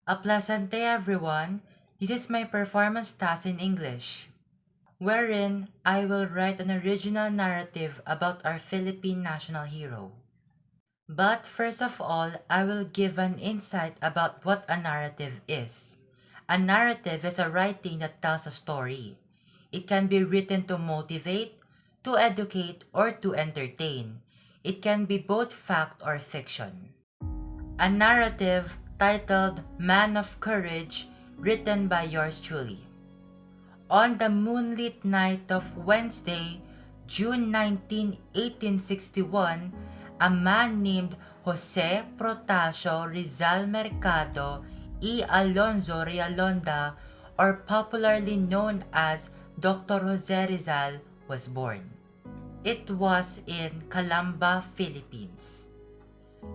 A pleasant day, everyone. This is my performance task in English, wherein I will write an original narrative about our Philippine national hero. But first of all, I will give an insight about what a narrative is. A narrative is a writing that tells a story. It can be written to motivate, to educate, or to entertain. It can be both fact or fiction. A narrative titled Man of Courage, written by yours truly. On the moonlit night of Wednesday, June 19, 1861, a man named Jose Protasio Rizal Mercado y Alonzo Realonda, or popularly known as Dr. Jose Rizal, was born. It was in Calamba, Philippines.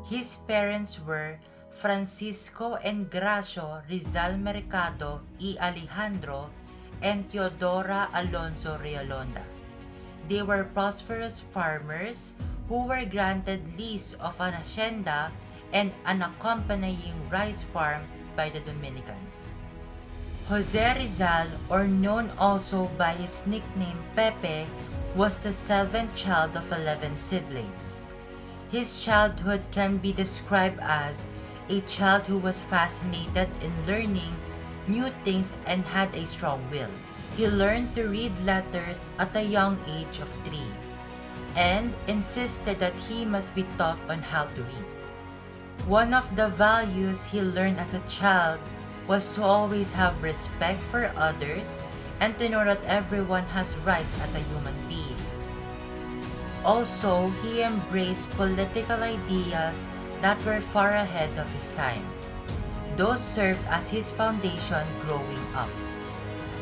His parents were Francisco Engracio Rizal Mercado y Alejandro and Teodora Alonzo Realonda. They were prosperous farmers who were granted lease of an hacienda and an accompanying rice farm by the Dominicans. Jose Rizal, or known also by his nickname Pepe, was the seventh child of 11 siblings. His childhood can be described as a child who was fascinated in learning new things and had a strong will. He learned to read letters at a young age of 3 and insisted that he must be taught on how to read. One of the values he learned as a child was to always have respect for others and to know that everyone has rights as a human being. Also, he embraced political ideas that were far ahead of his time. Those served as his foundation growing up.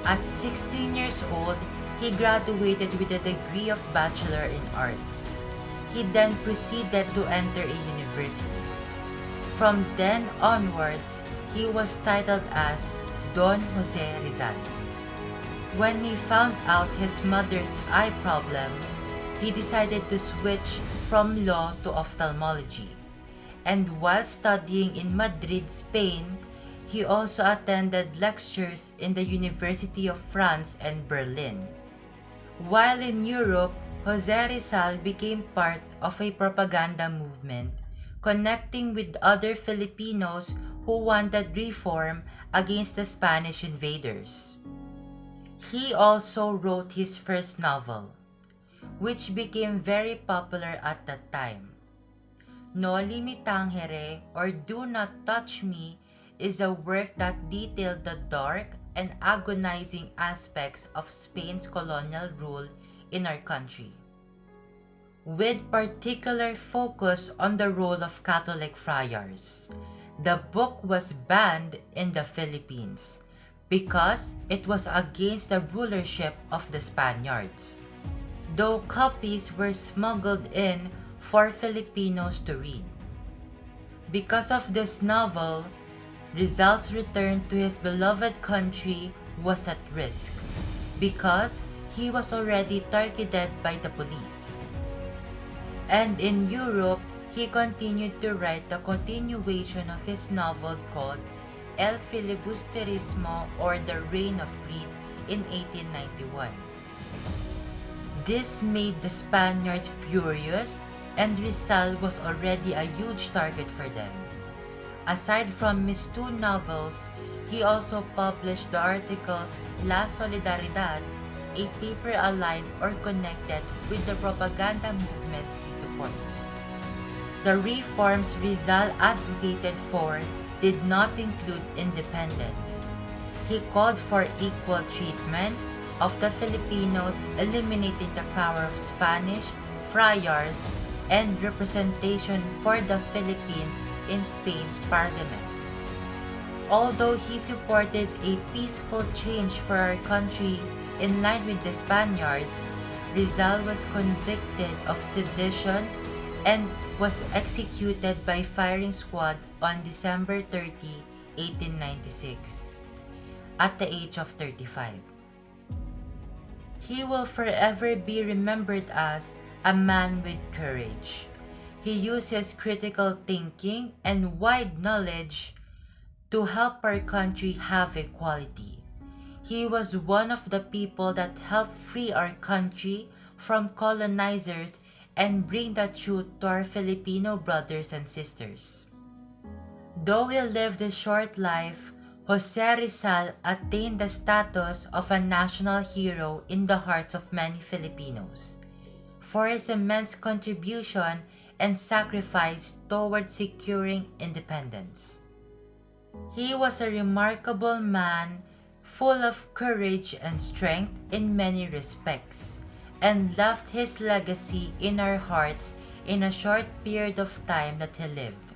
At 16 years old, he graduated with a degree of Bachelor in Arts. He then proceeded to enter a university. From then onwards, he was titled as Don Jose Rizal. When he found out his mother's eye problem, he decided to switch from law to ophthalmology. And while studying in Madrid, Spain, he also attended lectures in the University of France and Berlin. While in Europe, Jose Rizal became part of a propaganda movement, connecting with other Filipinos who wanted reform against the Spanish invaders. He also wrote his first novel, which became very popular at that time. No Limitangere, or Do Not Touch Me, is a work that detailed the dark and agonizing aspects of Spain's colonial rule in our country, with particular focus on the role of Catholic friars. The book was banned in the Philippines because it was against the rulership of the Spaniards, though copies were smuggled in for Filipinos to read. Because of this novel, Rizal's return to his beloved country was at risk because he was already targeted by the police. And in Europe, he continued to write the continuation of his novel called El Filibusterismo, or The Reign of Greed, in 1891. This made the Spaniards furious, and Rizal was already a huge target for them. Aside from his two novels, he also published the articles La Solidaridad, a paper aligned or connected with the propaganda movements he supports. The reforms Rizal advocated for did not include independence. He called for equal treatment of the Filipinos, eliminating the power of Spanish friars and representation for the Philippines in Spain's parliament. Although he supported a peaceful change for our country in line with the Spaniards, Rizal was convicted of sedition and was executed by firing squad on December 30, 1896, at the age of 35. He will forever be remembered as a man with courage. He used his critical thinking and wide knowledge to help our country have equality. He was one of the people that helped free our country from colonizers and bring the truth to our Filipino brothers and sisters. Though he lived a short life, Jose Rizal attained the status of a national hero in the hearts of many Filipinos for his immense contribution and sacrifice towards securing independence. He was a remarkable man, full of courage and strength in many respects, and left his legacy in our hearts in a short period of time that he lived.